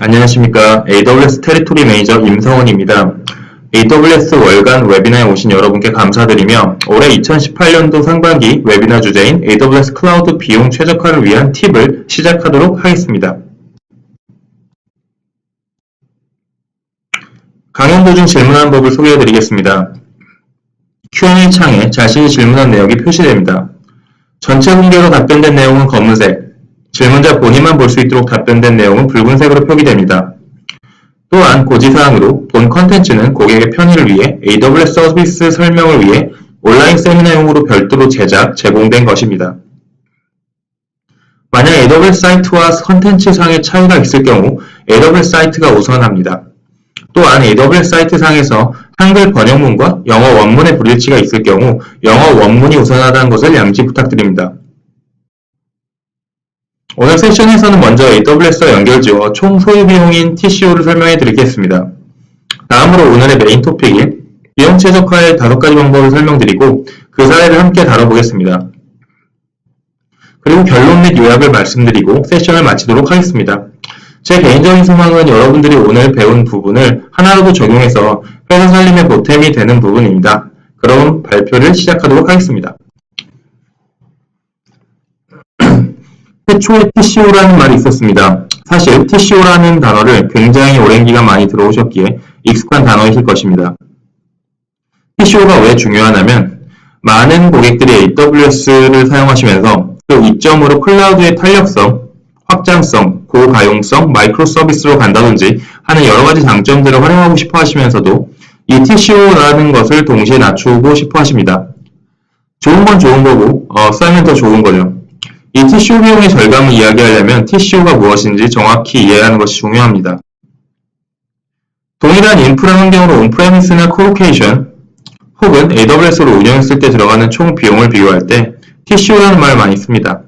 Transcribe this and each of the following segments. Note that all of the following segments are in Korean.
안녕하십니까. AWS 테리토리 매니저 임성원입니다. AWS 월간 웨비나에 오신 여러분께 감사드리며 올해 2018년도 상반기 웨비나 주제인 AWS 클라우드 비용 최적화를 위한 팁을 시작하도록 하겠습니다. 강연 도중 질문하는 법을 소개해드리겠습니다. Q&A 창에 자신이 질문한 내역이 표시됩니다. 전체 공개로 답변된 내용은 검은색, 질문자 본인만 볼 수 있도록 답변된 내용은 붉은색으로 표기됩니다. 또한 고지사항으로 본 컨텐츠는 고객의 편의를 위해 AWS 서비스 설명을 위해 온라인 세미나용으로 별도로 제공된 것입니다. 만약 AWS 사이트와 컨텐츠상의 차이가 있을 경우 AWS 사이트가 우선합니다. 또한 AWS 사이트 상에서 한글 번역문과 영어 원문의 불일치가 있을 경우 영어 원문이 우선하다는 것을 양지 부탁드립니다. 오늘 세션에서는 먼저 AWS와 연결지어 총 소요 비용인 TCO를 설명해 드리겠습니다. 다음으로 오늘의 메인 토픽인 비용 최적화의 5가지 방법을 설명드리고 그 사례를 함께 다뤄보겠습니다. 그리고 결론 및 요약을 말씀드리고 세션을 마치도록 하겠습니다. 제 개인적인 소망은 여러분들이 오늘 배운 부분을 하나라도 적용해서 회사 살림의 보탬이 되는 부분입니다. 그럼 발표를 시작하도록 하겠습니다. 최초에 TCO라는 말이 있었습니다. 사실 TCO라는 단어를 굉장히 오랜 기간 많이 들어오셨기에 익숙한 단어이실 것입니다. TCO가 왜 중요하냐면 많은 고객들이 AWS를 사용하시면서 그 이점으로 클라우드의 탄력성, 확장성, 고가용성, 마이크로 서비스로 간다든지 하는 여러가지 장점들을 활용하고 싶어 하시면서도 이 TCO라는 것을 동시에 낮추고 싶어 하십니다. 좋은 건 좋은 거고 싸면 더 좋은 거죠. 이 TCO 비용의 절감을 이야기하려면 TCO가 무엇인지 정확히 이해하는 것이 중요합니다. 동일한 인프라 환경으로 온프레미스나 콜로케이션 혹은 AWS로 운영했을 때 들어가는 총 비용을 비교할 때 TCO라는 말을 많이 씁니다.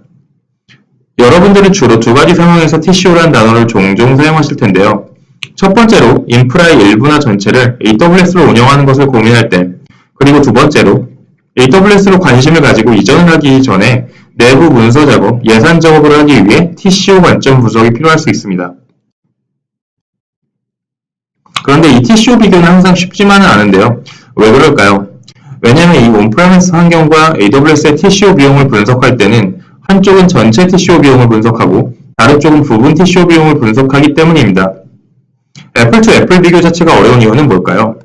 여러분들은 주로 두 가지 상황에서 TCO라는 단어를 종종 사용하실 텐데요. 첫 번째로 인프라의 일부나 전체를 AWS로 운영하는 것을 고민할 때, 그리고 두 번째로 AWS로 관심을 가지고 이전을 하기 전에 내부 문서 작업, 예산 작업을 하기 위해 TCO 관점 분석이 필요할 수 있습니다. 그런데 이 TCO 비교는 항상 쉽지만은 않은데요. 왜 그럴까요? 왜냐하면 이 온프레미스 환경과 AWS의 TCO 비용을 분석할 때는 한쪽은 전체 TCO 비용을 분석하고 다른 쪽은 부분 TCO 비용을 분석하기 때문입니다. 애플 투 애플 비교 자체가 어려운 이유는 뭘까요?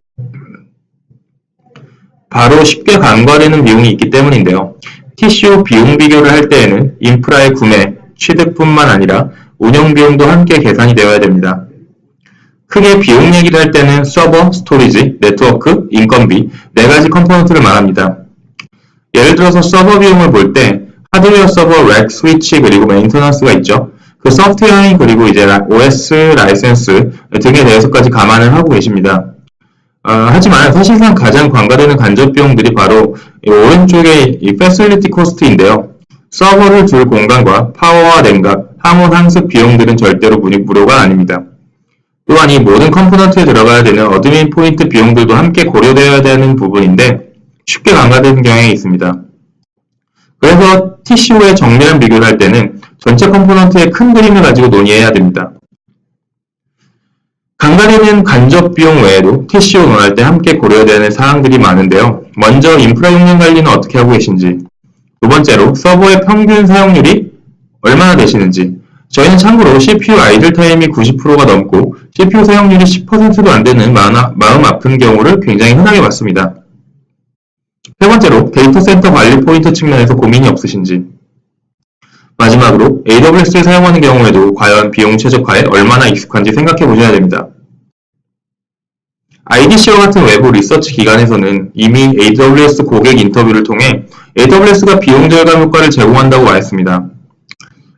바로 쉽게 간과되는 비용이 있기 때문인데요. TCO 비용 비교를 할 때에는 인프라의 구매, 취득뿐만 아니라 운영 비용도 함께 계산이 되어야 됩니다. 크게 비용 얘기를 할 때는 서버, 스토리지, 네트워크, 인건비 4가지 컴포넌트를 말합니다. 예를 들어서 서버 비용을 볼 때 하드웨어 서버, 렉, 스위치, 그리고 메인터넌스가 있죠. 그 소프트웨어인 그리고 이제 OS, 라이센스 등에 대해서까지 감안을 하고 계십니다. 하지만 사실상 가장 관과되는 간접 비용들이 바로 이 오른쪽의 이 패실리티 코스트인데요. 서버를 둘 공간과 파워와 냉각, 항원 항습 비용들은 절대로 무료가 아닙니다. 또한 이 모든 컴포넌트에 들어가야 되는 어드민 포인트 비용들도 함께 고려되어야 되는 부분인데 쉽게 간과되는 경향이 있습니다. 그래서 TCO의 정밀한 비교를 할 때는 전체 컴포넌트의 큰 그림을 가지고 논의해야 됩니다. 간과되는 간접 비용 외에도 TCO 논할 때 함께 고려되는 사항들이 많은데요. 먼저 인프라 용량 관리는 어떻게 하고 계신지, 두 번째로 서버의 평균 사용률이 얼마나 되시는지, 저희는 참고로 CPU 아이들 타임이 90%가 넘고 CPU 사용률이 10%도 안 되는 마음 아픈 경우를 굉장히 흔하게 봤습니다. 세 번째로 데이터 센터 관리 포인트 측면에서 고민이 없으신지, 마지막으로 AWS를 사용하는 경우에도 과연 비용 최적화에 얼마나 익숙한지 생각해 보셔야 됩니다. IDC와 같은 외부 리서치 기관에서는 이미 AWS 고객 인터뷰를 통해 AWS가 비용 절감 효과를 제공한다고 말했습니다.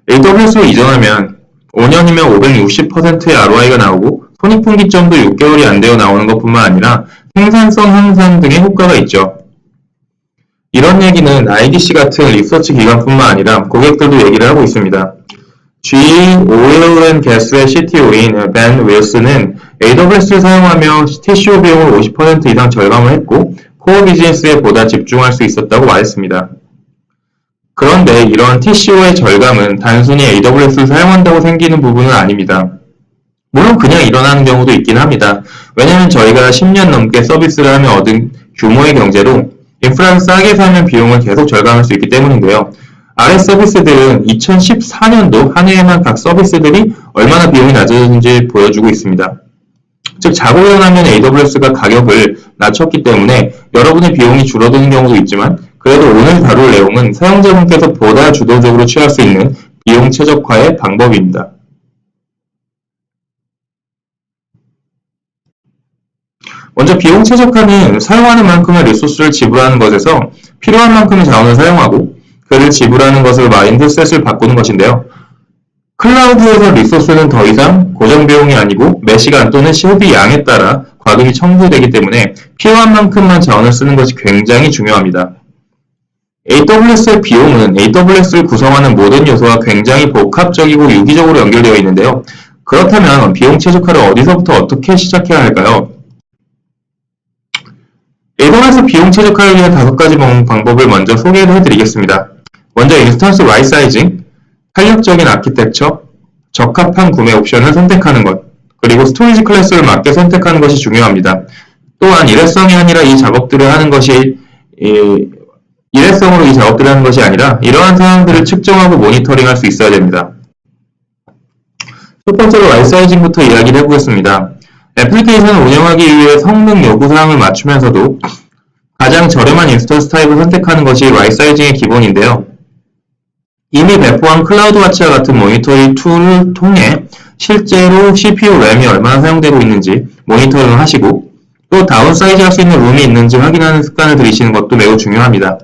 AWS로 이전하면 5년이면 560%의 ROI가 나오고 손익분기점도 6개월이 안 되어 나오는 것뿐만 아니라 생산성 향상 등의 효과가 있죠. 이런 얘기는 IDC 같은 리서치 기관뿐만 아니라 고객들도 얘기를 하고 있습니다. GE 오일 앤 가스의 CTO인 벤 윌슨은 AWS를 사용하며 TCO 비용을 50% 이상 절감을 했고 코어 비즈니스에 보다 집중할 수 있었다고 말했습니다. 그런데 이러한 TCO의 절감은 단순히 AWS를 사용한다고 생기는 부분은 아닙니다. 물론 그냥 일어나는 경우도 있긴 합니다. 왜냐하면 저희가 10년 넘게 서비스를 하며 얻은 규모의 경제로 인프라를 싸게 사면 비용을 계속 절감할 수 있기 때문인데요. 아래 서비스들은 2014년도 한 해에만 각 서비스들이 얼마나 비용이 낮아졌는지 보여주고 있습니다. 즉 자고 일어나면 AWS가 가격을 낮췄기 때문에 여러분의 비용이 줄어드는 경우도 있지만 그래도 오늘 다룰 내용은 사용자분께서 보다 주도적으로 취할 수 있는 비용 최적화의 방법입니다. 먼저 비용 최적화는 사용하는 만큼의 리소스를 지불하는 것에서 필요한 만큼의 자원을 사용하고 그를 지불하는 것으로 마인드셋을 바꾸는 것인데요. 클라우드에서 리소스는 더 이상 고정 비용이 아니고 매시간 또는 소비 양에 따라 과금이 청구되기 때문에 필요한 만큼만 자원을 쓰는 것이 굉장히 중요합니다. AWS의 비용은 AWS를 구성하는 모든 요소와 굉장히 복합적이고 유기적으로 연결되어 있는데요. 그렇다면 비용 최적화를 어디서부터 어떻게 시작해야 할까요? AWS 비용 최적화를 위한 5가지 방법을 먼저 소개를 해드리겠습니다. 먼저 인스턴스 라이트 사이징, 탄력적인 아키텍처, 적합한 구매 옵션을 선택하는 것, 그리고 스토리지 클래스를 맞게 선택하는 것이 중요합니다. 또한 일회성이 아니라 일회성으로 이 작업들을 하는 것이 아니라 이러한 상황들을 측정하고 모니터링할 수 있어야 됩니다. 첫 번째로 라이트 사이징부터 이야기를 해보겠습니다. 애플리케이션을 운영하기 위해 성능 요구사항을 맞추면서도 가장 저렴한 인스턴스 타입을 선택하는 것이 라이트 사이징의 기본인데요. 이미 배포한 클라우드와치와 같은 모니터링 툴을 통해 실제로 CPU 램이 얼마나 사용되고 있는지 모니터링을 하시고 또 다운사이즈 할 수 있는 룸이 있는지 확인하는 습관을 들이시는 것도 매우 중요합니다.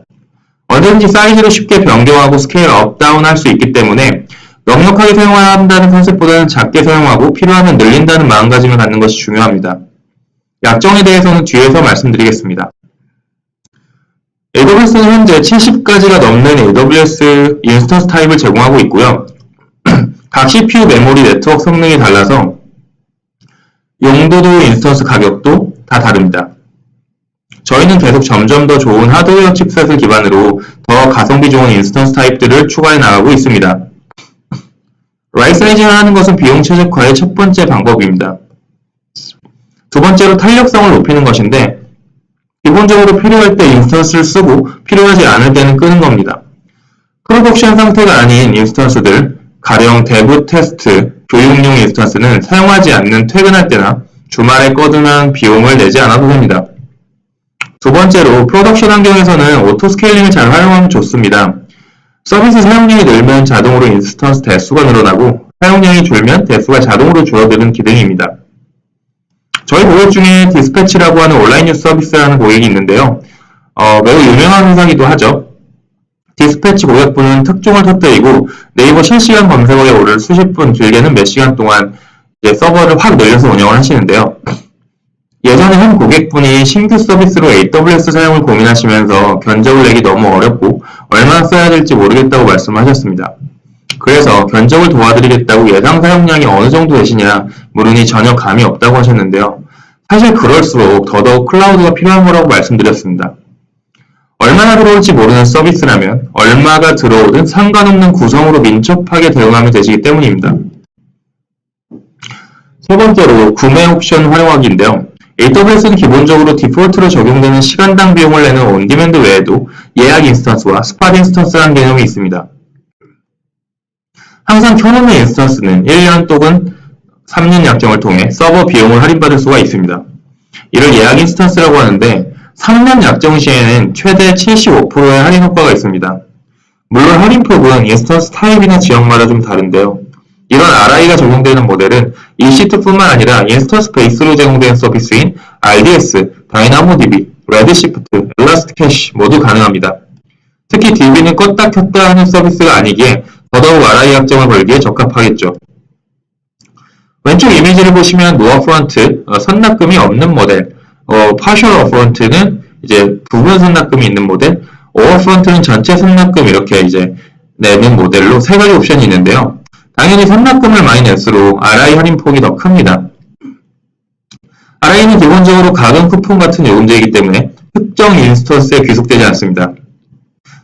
언제든지 사이즈를 쉽게 변경하고 스케일 업, 다운 할 수 있기 때문에 넉넉하게 사용한다는 컨셉보다는 작게 사용하고 필요하면 늘린다는 마음가짐을 갖는 것이 중요합니다. 약정에 대해서는 뒤에서 말씀드리겠습니다. AWS는 현재 70가지가 넘는 AWS 인스턴스 타입을 제공하고 있고요. 각 CPU 메모리 네트워크 성능이 달라서 용도도 인스턴스 가격도 다 다릅니다. 저희는 계속 점점 더 좋은 하드웨어 칩셋을 기반으로 더 가성비 좋은 인스턴스 타입들을 추가해 나가고 있습니다. 라이트 사이징을 하는 것은 비용 최적화의 첫 번째 방법입니다. 두 번째로 탄력성을 높이는 것인데 기본적으로 필요할 때 인스턴스를 쓰고 필요하지 않을 때는 끄는 겁니다. 프로덕션 상태가 아닌 인스턴스들, 가령 데브 테스트, 교육용 인스턴스는 사용하지 않는 퇴근할 때나 주말에 꺼두면 비용을 내지 않아도 됩니다. 두 번째로 프로덕션 환경에서는 오토 스케일링을 잘 활용하면 좋습니다. 서비스 사용량이 늘면 자동으로 인스턴스 대수가 늘어나고 사용량이 줄면 대수가 자동으로 줄어드는 기능입니다. 저희 고객 중에 디스패치라고 하는 온라인 뉴스 서비스라는 고객이 있는데요. 매우 유명한 회사이기도 하죠. 디스패치 고객분은 특종을 터뜨리고 네이버 실시간 검색어에 오를 수십 분, 길게는 몇 시간 동안 서버를 확 늘려서 운영을 하시는데요. 예전에 한 고객분이 신규 서비스로 AWS 사용을 고민하시면서 견적을 내기 너무 어렵고 얼마나 써야 될지 모르겠다고 말씀하셨습니다. 그래서 견적을 도와드리겠다고 예상 사용량이 어느 정도 되시냐 물으니 전혀 감이 없다고 하셨는데요. 사실 그럴수록 더더욱 클라우드가 필요한 거라고 말씀드렸습니다. 얼마나 들어올지 모르는 서비스라면 얼마가 들어오든 상관없는 구성으로 민첩하게 대응하면 되시기 때문입니다. 세 번째로 구매 옵션 활용하기인데요. AWS는 기본적으로 디폴트로 적용되는 시간당 비용을 내는 온디맨드 외에도 예약 인스턴스와 스팟 인스턴스라는 개념이 있습니다. 항상 켜놓는 인스턴스는 1년 또는 3년 약정을 통해 서버 비용을 할인받을 수가 있습니다. 이를 예약 인스턴스라고 하는데 3년 약정 시에는 최대 75%의 할인 효과가 있습니다. 물론 할인폭은 인스턴스 타입이나 지역마다 좀 다른데요. 이런 RI가 적용되는 모델은 EC2뿐만 아니라 인스턴스 베이스로 제공되는 서비스인 RDS, 다이나모DB, 레드시프트, 엘라스틱캐시 모두 가능합니다. 특히 DB는 껐다 켰다 하는 서비스가 아니기에 더더욱 RI 약정을 걸기에 적합하겠죠. 왼쪽 이미지를 보시면 노어 프런트, 선납금이 없는 모델, partial upfront는 이제 부분 선납금이 있는 모델, over front는 전체 선납금 이렇게 이제 내는 모델로 세 가지 옵션이 있는데요. 당연히 선납금을 많이 낼수록 RI 할인폭이 더 큽니다. RI는 기본적으로 가격 쿠폰 같은 요금제이기 때문에 특정 인스턴스에 귀속되지 않습니다.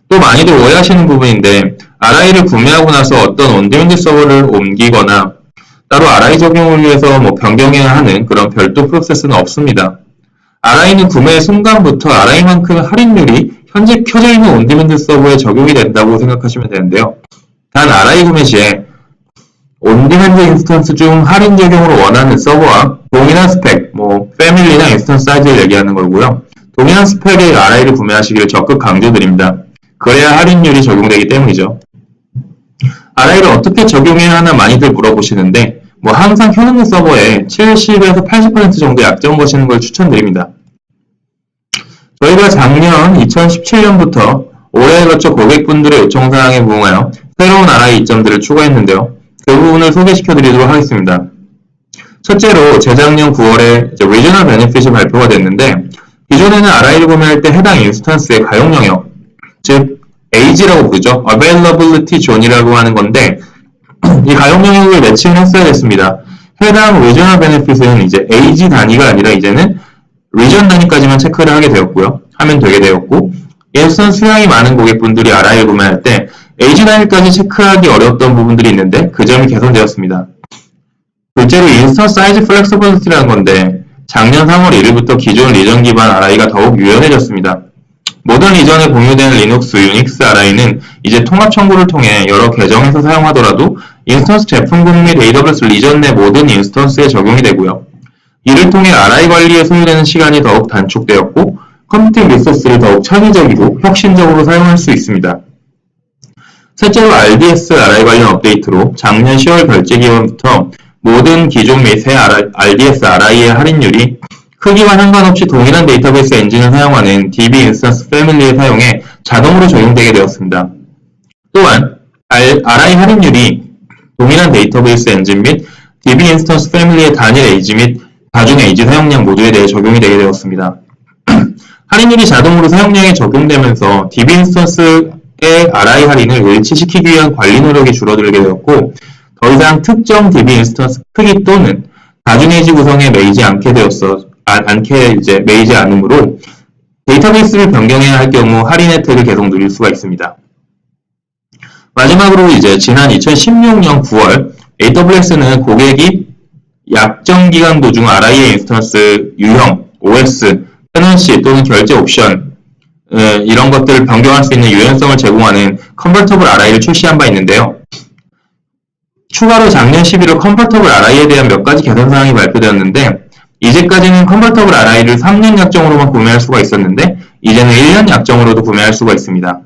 또 많이들 오해하시는 부분인데 RI를 구매하고 나서 어떤 온디맨드 서버를 옮기거나 따로 RI 적용을 위해서 변경해야 하는 그런 별도 프로세스는 없습니다. RI는 구매 순간부터 RI만큼 할인율이 현재 켜져 있는 온디맨드 서버에 적용이 된다고 생각하시면 되는데요. 단 RI 구매 시에 온디맨드 인스턴스 중 할인 적용으로 원하는 서버와 동일한 스펙, 패밀리나 인스턴스 사이즈를 얘기하는 거고요. 동일한 스펙의 RI를 구매하시기를 적극 강조드립니다. 그래야 할인율이 적용되기 때문이죠. RI를 어떻게 적용해야 하나 많이들 물어보시는데 항상 켜놓는 서버에 70에서 80% 정도 약정 거시는 걸 추천드립니다. 저희가 작년 2017년부터 올해에 걸쳐 고객분들의 요청사항에 부응하여 새로운 RI 이점들을 추가했는데요. 그 부분을 소개시켜 드리도록 하겠습니다. 첫째로 재작년 9월에 리저널 베네핏이 발표가 됐는데 기존에는 RI를 구매할 때 해당 인스턴스의 가용 영역, 즉 AG라고 부르죠. Availability Zone이라고 하는 건데 이 가용 영역을 매칭을 했어야 됐습니다. 해당 리저널 베네핏은 이제 AG 단위가 아니라 이제는 리전 단위까지만 체크를 하면 되게 되었고 인스턴스 수량이 많은 고객분들이 RI를 구매할 때 AG 단위까지 체크하기 어려웠던 부분들이 있는데 그 점이 개선되었습니다. 둘째로 인스턴스 사이즈 플렉서블리티라는 건데 작년 3월 1일부터 기존 리전 기반 RI가 더욱 유연해졌습니다. 모든 리전에 공유되는 리눅스, 유닉스 RI는 이제 통합 청구를 통해 여러 계정에서 사용하더라도 인스턴스 제품군 및 AWS 리전 내 모든 인스턴스에 적용이 되고요. 이를 통해 RI 관리에 소요되는 시간이 더욱 단축되었고 컴퓨팅 리소스를 더욱 창의적이고 혁신적으로 사용할 수 있습니다. 셋째로 RDS RI 관련 업데이트로 작년 10월 결제 기간부터 모든 기존 및 새 RDS RI의 할인율이 크기와 상관없이 동일한 데이터베이스 엔진을 사용하는 DB 인스턴스 패밀리의 사용에 자동으로 적용되게 되었습니다. 또한 RI 할인율이 동일한 데이터베이스 엔진 및 DB 인스턴스 패밀리의 단일 에이지 및 다중 에이지 사용량 모두에 대해 적용이 되게 되었습니다. 할인율이 자동으로 사용량에 적용되면서 DB 인스턴스의 RI 할인을 일치시키기 위한 관리 노력이 줄어들게 되었고 더 이상 특정 DB 인스턴스 크기 또는 다중 에이지 구성에 매이지 않으므로 데이터베이스를 변경해야 할 경우 할인 혜택을 계속 누릴 수가 있습니다. 마지막으로 지난 2016년 9월 AWS는 고객이 약정 기간 도중 RI의 인스턴스 유형, OS, 테넌시 또는 결제 옵션 이런 것들을 변경할 수 있는 유연성을 제공하는 컨버터블 RI를 출시한 바 있는데요. 추가로 작년 11월 컨버터블 RI에 대한 몇 가지 개선 사항이 발표되었는데 이제까지는 컨버터블 RI를 3년 약정으로만 구매할 수가 있었는데 이제는 1년 약정으로도 구매할 수가 있습니다.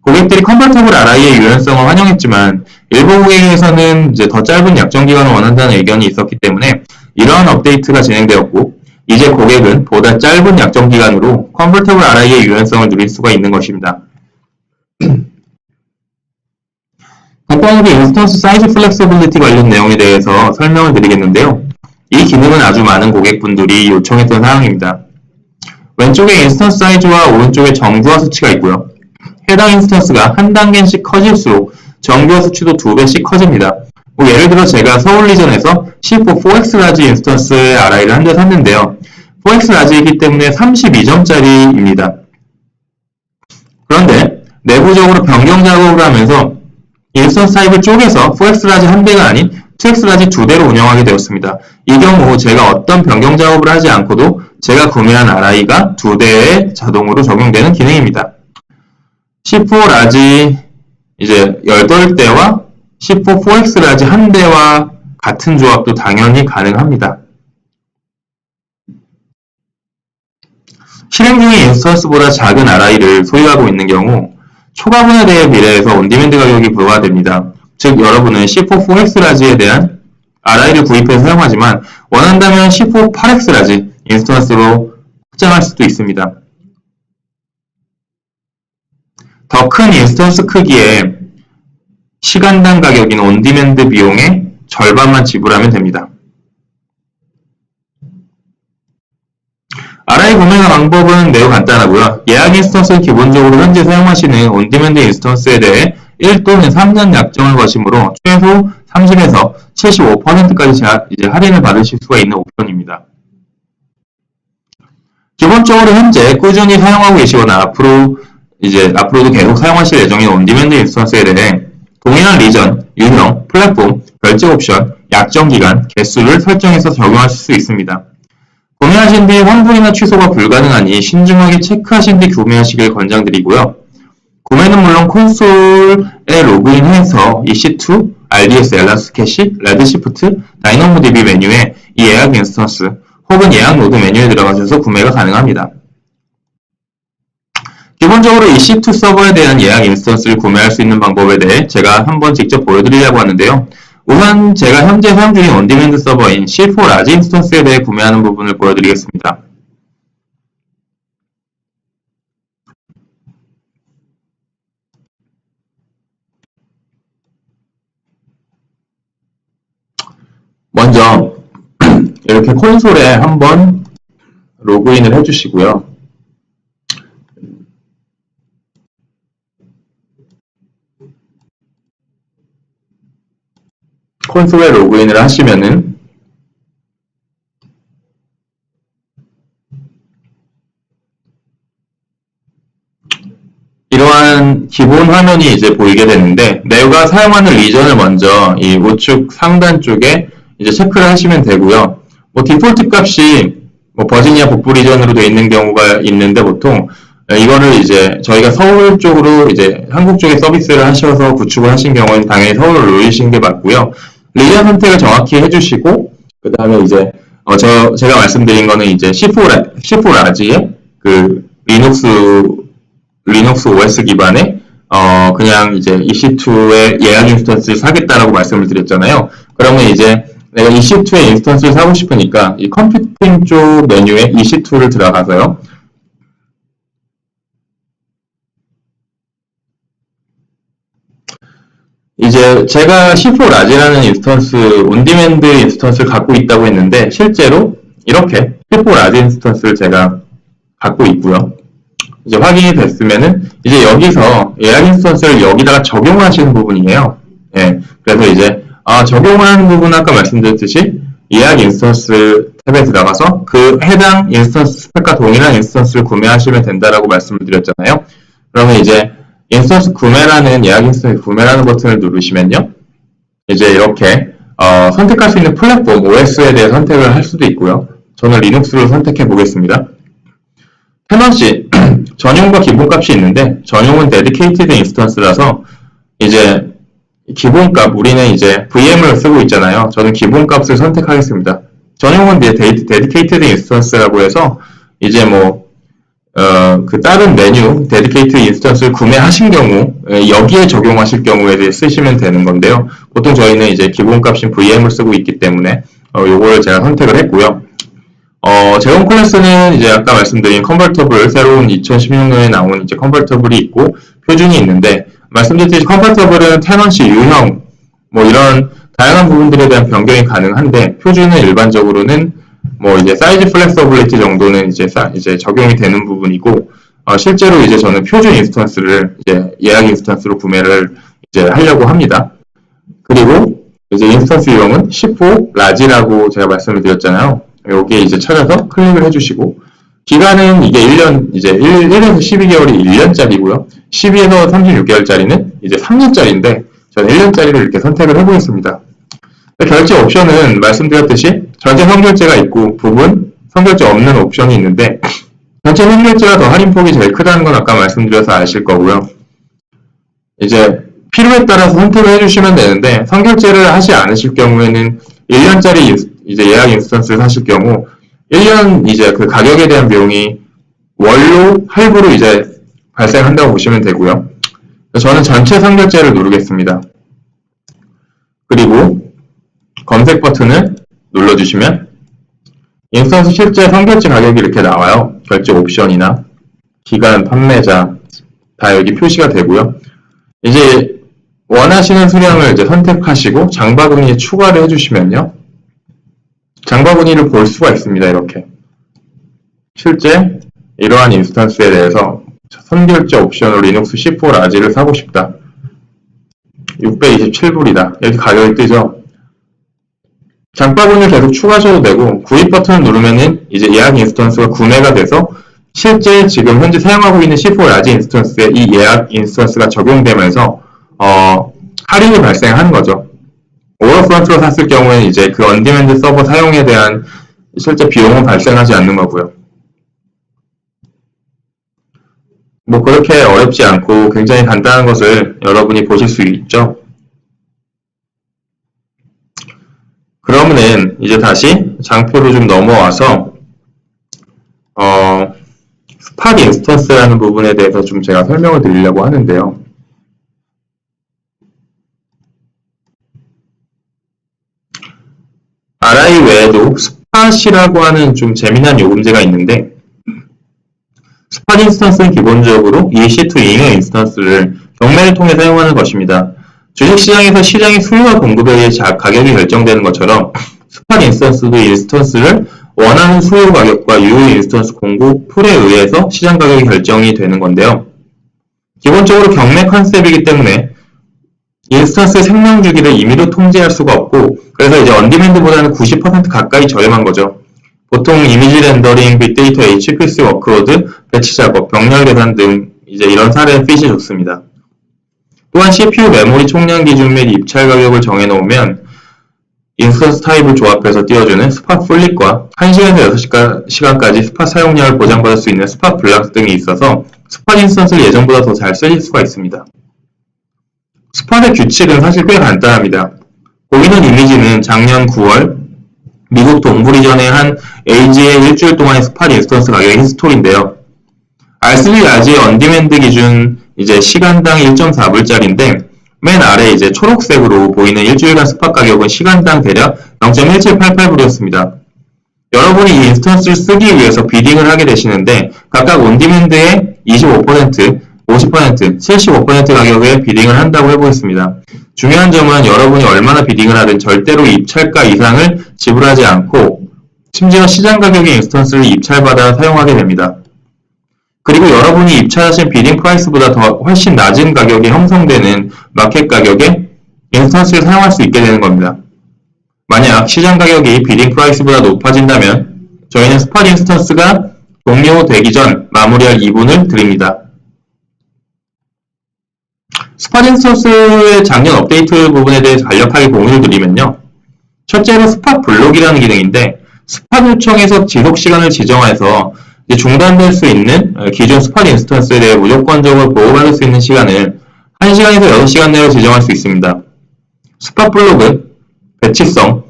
고객들이 컨버터블 RI의 유연성을 환영했지만 일부 고객에서는 더 짧은 약정 기간을 원한다는 의견이 있었기 때문에 이러한 업데이트가 진행되었고 이제 고객은 보다 짧은 약정 기간으로 컨버터블 RI의 유연성을 누릴 수가 있는 것입니다. 간단하게 인스턴스 사이즈 플렉서블리티 관련 내용에 대해서 설명을 드리겠는데요. 이 기능은 아주 많은 고객분들이 요청했던 사항입니다. 왼쪽에 인스턴스 사이즈와 오른쪽에 정규화 수치가 있고요. 해당 인스턴스가 한 단계씩 커질수록 정규화 수치도 2배씩 커집니다. 예를 들어 제가 서울 리전에서 C4 4X 라지 인스턴스의 RI를 한 대 샀는데요. 4X 라지이기 때문에 32점짜리입니다. 그런데 내부적으로 변경 작업을 하면서 인스턴스 타입을 쪼개서 4X 라지 한 대가 아닌 2X 라지 2대로 운영하게 되었습니다. 이 경우 제가 어떤 변경 작업을 하지 않고도 제가 구매한 RI가 2대에 자동으로 적용되는 기능입니다. C4 라지 8대와 C4 4X 라지 1대와 같은 조합도 당연히 가능합니다. 실행 중인 인스턴스보다 작은 RI를 소유하고 있는 경우 초과 분야대에 비례해서 온디맨드 가격이 부과됩니다. 즉 여러분은 C4 4X 라지에 대한 RI를 구입해서 사용하지만 원한다면 C4 8X 라지 인스턴스로 확장할 수도 있습니다. 더 큰 인스턴스 크기의 시간당 가격인 온디맨드 비용의 절반만 지불하면 됩니다. RI 구매 방법은 매우 간단하고요. 예약 인스턴스는 기본적으로 현재 사용하시는 온디맨드 인스턴스에 대해 1 또는 3년 약정을 거시므로 최소 30에서 75%까지 할인을 받으실 수가 있는 옵션입니다. 기본적으로 현재 꾸준히 사용하고 계시거나 앞으로도 계속 사용하실 예정인 온디맨드 인스턴스에 대해 동일한 리전, 유형, 플랫폼, 결제 옵션, 약정기간, 개수를 설정해서 적용하실 수 있습니다. 구매하신 뒤 환불이나 취소가 불가능하니 신중하게 체크하신 뒤 구매하시길 권장드리고요. 구매는 물론 콘솔에 로그인해서 EC2, RDS, 엘라스캐시, 레드시프트, 다이너모DB 메뉴에 이 예약 인스턴스 혹은 예약 노드 메뉴에 들어가셔서 구매가 가능합니다. 기본적으로 EC2 서버에 대한 예약 인스턴스를 구매할 수 있는 방법에 대해 제가 한번 직접 보여드리려고 하는데요. 우선 제가 현재 사용 중인 온디맨드 서버인 C4 라지 인스턴스에 대해 구매하는 부분을 보여드리겠습니다. 먼저 이렇게 콘솔에 한번 로그인을 해주시고요. 콘솔에 로그인을 하시면은 이러한 기본 화면이 이제 보이게 되는데, 내가 사용하는 리전을 먼저 이 우측 상단 쪽에 이제 체크를 하시면 되고요. 뭐 디폴트 값이 뭐 버지니아 북부 리전으로 되어 있는 경우가 있는데, 보통 이거를 이제 저희가 서울 쪽으로 이제 한국 쪽에 서비스를 하셔서 구축을 하신 경우는 당연히 서울로 놓으시는 게 맞고요. 리전 선택을 정확히 해주시고, 그 다음에 이제 제가 말씀드린 거는 이제 C4 라지의 그 리눅스 OS 기반의 그냥 이제 EC2의 예약 인스턴스를 사겠다라고 말씀을 드렸잖아요. 그러면 이제 내가 EC2의 인스턴스를 사고 싶으니까 이 컴퓨팅 쪽 메뉴에 EC2를 들어가서요. 이제 제가 C4 라지라는 인스턴스, 온디맨드 인스턴스를 갖고 있다고 했는데, 실제로 이렇게 C4 라지 인스턴스를 제가 갖고 있고요. 이제 확인이 됐으면은 이제 여기서 예약 인스턴스를 여기다가 적용하시는 부분이에요. 예, 그래서 이제 적용하는 부분은 아까 말씀드렸듯이 예약 인스턴스 탭에 들어가서 그 해당 인스턴스 스펙과 동일한 인스턴스를 구매하시면 된다라고 말씀을 드렸잖아요. 그러면 이제 인스턴스 구매라는 예약 인스턴스 구매라는 버튼을 누르시면요, 이제 이렇게 선택할 수 있는 플랫폼 OS에 대해 선택을 할 수도 있고요. 저는 리눅스를 선택해 보겠습니다. 테넌시 전용과 기본값이 있는데, 전용은 데디케이티드 인스턴스라서 이제 기본값, 우리는 이제 VM을 쓰고 있잖아요. 저는 기본값을 선택하겠습니다. 전용은 데디케이티드 인스턴스라고 해서 이제 뭐 그 다른 메뉴 데디케이티드 인스턴스를 구매하신 경우 여기에 적용하실 경우에 대해 쓰시면 되는 건데요. 보통 저희는 이제 기본값인 VM을 쓰고 있기 때문에 요거를 제가 선택을 했고요. 제공 클래스는 이제 아까 말씀드린 컨버터블, 새로운 2016년에 나온 이제 컨버터블이 있고 표준이 있는데, 말씀드렸듯이 컨버터블은 테넌시 유형 뭐 이런 다양한 부분들에 대한 변경이 가능한데, 표준은 일반적으로는 뭐 이제 사이즈 플렉서블리티 정도는 이제 적용이 되는 부분이고, 실제로 이제 저는 표준 인스턴스를 이제 예약 인스턴스로 구매를 이제 하려고 합니다. 그리고 이제 인스턴스 유형은 C4 라지라고 제가 말씀을 드렸잖아요. 여기에 이제 찾아서 클릭을 해주시고, 기간은 이게 1년, 이제 1에서 12개월이 1년짜리고요. 12에서 36개월짜리는 이제 3년짜리인데, 저는 1년짜리를 이렇게 선택을 해보겠습니다. 결제 옵션은 말씀드렸듯이 전체 선결제가 있고 부분 선결제 없는 옵션이 있는데, 전체 선결제가 더 할인폭이 제일 크다는 건 아까 말씀드려서 아실 거고요. 이제 필요에 따라서 선택을 해주시면 되는데, 선결제를 하지 않으실 경우에는 1년짜리 이제 예약 인스턴스를 사실 경우 1년 이제 그 가격에 대한 비용이 월로 할부로 이제 발생한다고 보시면 되고요. 저는 전체 선결제를 누르겠습니다. 그리고 검색 버튼을 눌러주시면 인스턴스 실제 선결제 가격이 이렇게 나와요. 결제 옵션이나 기간, 판매자 다 여기 표시가 되고요. 이제 원하시는 수량을 이제 선택하시고 장바구니에 추가를 해주시면요, 장바구니를 볼 수가 있습니다. 이렇게 실제 이러한 인스턴스에 대해서 선결제 옵션으로 리눅스 C4 라지를 사고 싶다, 627불이다 이렇게 가격이 뜨죠. 장바구니를 계속 추가하셔도 되고, 구입 버튼을 누르면은 이제 예약 인스턴스가 구매가 돼서 실제 지금 현재 사용하고 있는 C4 라지 인스턴스에 이 예약 인스턴스가 적용되면서 할인이 발생하는 거죠. 오버프 업프런트로 샀을 경우에는 이제 그 언디맨드 서버 사용에 대한 실제 비용은 발생하지 않는 거고요. 뭐 그렇게 어렵지 않고 굉장히 간단한 것을 여러분이 보실 수 있죠. 그러면은 이제 다시 장표로 좀 넘어와서 스팟 인스턴스라는 부분에 대해서 좀 제가 설명을 드리려고 하는데요. RI 외에도 스팟이라고 하는 좀 재미난 요금제가 있는데, 스팟 인스턴스는 기본적으로 EC2 잉여 인스턴스를 경매를 통해 사용하는 것입니다. 주식시장에서 시장의 수요와 공급에 의해 가격이 결정되는 것처럼 스팟 인스턴스도 인스턴스를 원하는 수요 가격과 유효 인스턴스 공급 풀에 의해서 시장 가격이 결정이 되는 건데요. 기본적으로 경매 컨셉이기 때문에 인스턴스의 생명 주기를 임의로 통제할 수가 없고, 그래서 이제 언디맨드보다는 90% 가까이 저렴한 거죠. 보통 이미지 렌더링, 빅데이터 HPC 워크로드, 배치 작업, 병렬 계산 등 이제 이런 사례는 핏이 좋습니다. 또한 CPU 메모리 총량 기준 및 입찰 가격을 정해놓으면 인스턴스 타입을 조합해서 띄워주는 스팟 풀릿과 1시간에서 6시간까지 스팟 사용량을 보장받을 수 있는 스팟 블락스 등이 있어서 스팟 인스턴스를 예전보다 더 잘 쓰실 수가 있습니다. 스팟의 규칙은 사실 꽤 간단합니다. 보이는 이미지는 작년 9월 미국 동부 리전의 한 AG의 일주일 동안의 스팟 인스턴스 가격의 히스토리인데요. R3 라지의 언디맨드 기준 이제 시간당 1.4불짜리인데 맨 아래 이제 초록색으로 보이는 일주일간 스팟 가격은 시간당 대략 0.1788불이었습니다. 여러분이 이 인스턴스를 쓰기 위해서 비딩을 하게 되시는데 각각 온디맨드의 25%, 50%, 75% 가격에 비딩을 한다고 해보겠습니다. 중요한 점은 여러분이 얼마나 비딩을 하든 절대로 입찰가 이상을 지불하지 않고 심지어 시장 가격의 인스턴스를 입찰받아 사용하게 됩니다. 그리고 여러분이 입찰하신 비딩 프라이스보다 더 훨씬 낮은 가격이 형성되는 마켓 가격에 인스턴스를 사용할 수 있게 되는 겁니다. 만약 시장 가격이 비딩 프라이스보다 높아진다면 저희는 스팟 인스턴스가 종료되기 전 마무리할 2분을 드립니다. 스팟 인스턴스의 작년 업데이트 부분에 대해서 간략하게 공유를 드리면요. 첫째로 스팟 블록이라는 기능인데 스팟 요청에서 지속시간을 지정해서 중단될 수 있는 기존 스팟 인스턴스에 대해 무조건적으로 보호받을 수 있는 시간을 1시간에서 6시간 내로 지정할 수 있습니다. 스팟 블록은 배치성,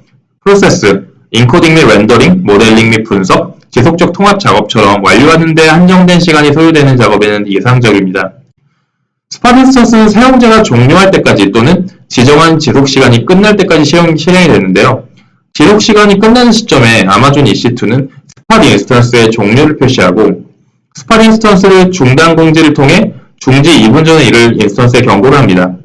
프로세스, 인코딩 및 렌더링, 모델링 및 분석, 지속적 통합 작업처럼 완료하는 데 한정된 시간이 소요되는 작업에는 이상적입니다. 스팟 인스턴스는 사용자가 종료할 때까지 또는 지정한 지속시간이 끝날 때까지 실행이 되는데요. 지속시간이 끝나는 시점에 아마존 EC2는 스팟 인스턴스의 종료를 표시하고 스팟 인스턴스를 중단 공지를 통해 중지 2분 전에 이를 인스턴스에 경고를 합니다.